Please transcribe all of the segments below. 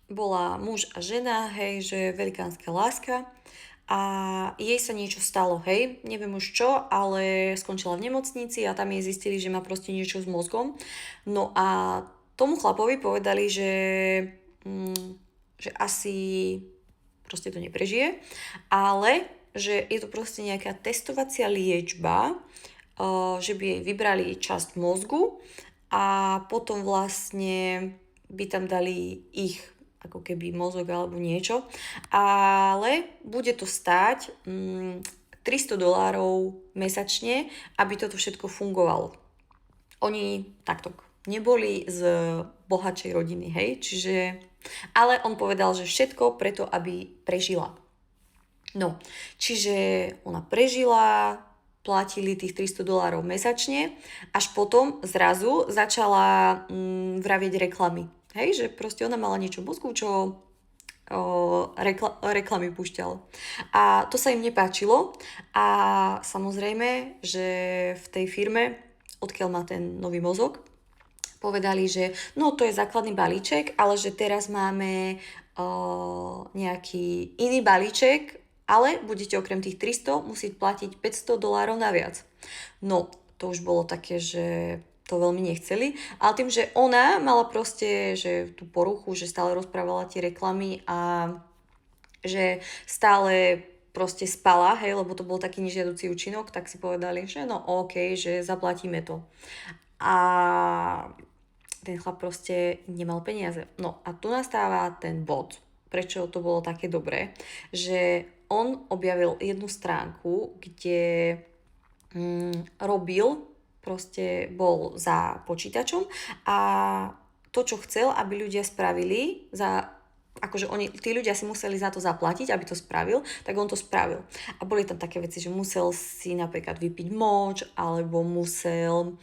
bola muž a žena, hej, že velikánska láska a jej sa niečo stalo, hej, neviem už čo, ale skončila v nemocnici a tam jej zistili, že má proste niečo s mozgom. No a tomu chlapovi povedali, že asi proste to neprežije, ale že je to proste nejaká testovacia liečba, že by jej vybrali časť mozgu a potom vlastne by tam dali ich ako keby mozog alebo niečo, ale bude to stáť $300 mesačne, aby toto všetko fungovalo. Oni takto neboli z bohatšej rodiny, hej, čiže, ale on povedal, že všetko preto, aby prežila. No, čiže ona prežila, platili tých $300 mesačne, až potom zrazu začala vraviť reklamy. Hej, že proste ona mala niečo v mozgu, čo reklamy púšťalo. A to sa im nepáčilo a samozrejme, že v tej firme, odkiaľ má ten nový mozog, povedali, že no to je základný balíček, ale že teraz máme nejaký iný balíček, ale budete okrem tých 300 musieť platiť $500 naviac. No, to už bolo také, že to veľmi nechceli, ale tým, že ona mala proste že tú poruchu, že stále rozprávala tie reklamy a že stále proste spala, hej, lebo to bol taký nežiaducí účinok, tak si povedali, že no OK, že zaplatíme to. A ten chlap proste nemal peniaze. No a tu nastáva ten bod, prečo to bolo také dobré, že on objavil jednu stránku, kde robil, proste bol za počítačom a to, čo chcel, aby ľudia spravili, akože tí ľudia si museli za to zaplatiť, aby to spravil, tak on to spravil. A boli tam také veci, že musel si napríklad vypiť moč, alebo musel,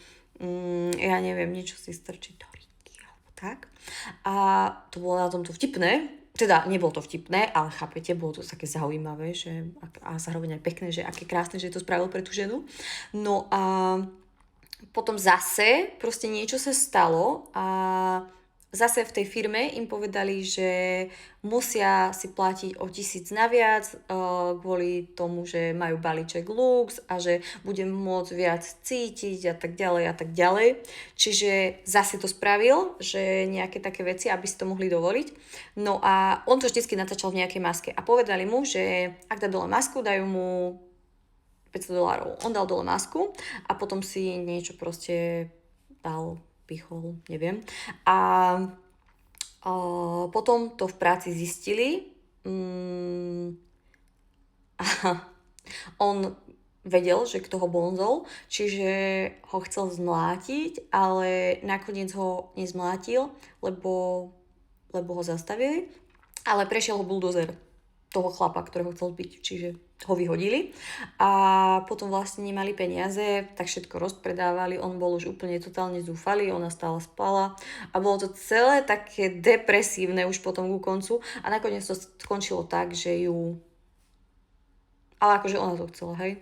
ja neviem, niečo si strčiť do rýky, alebo tak. A to bolo na tomto vtipné, teda nebolo to vtipné, ale chápete, bolo to také zaujímavé, že, a zároveň aj pekné, že aké krásne, že to spravil pre tú ženu. No a potom zase proste niečo sa stalo a zase v tej firme im povedali, že musia si platiť o 1000 naviac kvôli tomu, že majú balíček Lux a že budem môcť viac cítiť a tak ďalej a tak ďalej. Čiže zase to spravil, že nejaké také veci, aby si to mohli dovoliť. No a on to vždycky natáčal v nejakej maske a povedali mu, že ak dá dole masku, dajú mu $500. On dal dole masku a potom si niečo proste dal, pichol, neviem. A potom to v práci zistili. A on vedel, že kto ho bonzol, čiže ho chcel zmlátiť, ale nakoniec ho nezmlátil, lebo ho zastavili, ale prešiel ho buldozer toho chlapa, ktorého chcel byť, čiže ho vyhodili a potom vlastne nemali peniaze, tak všetko rozpredávali, on bol už úplne totálne zúfalý, ona stále spala a bolo to celé také depresívne už potom ku koncu a nakoniec to skončilo tak, že ju, ale akože ona to chcela, hej.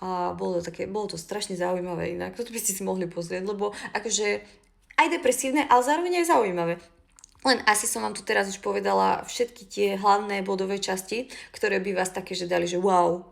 A bolo to strašne zaujímavé inak, toto by ste si mohli pozrieť, lebo akože aj depresívne, ale zároveň aj zaujímavé. Len asi som vám tu teraz už povedala všetky tie hlavné bodové časti, ktoré by vás také, že dali, že wow,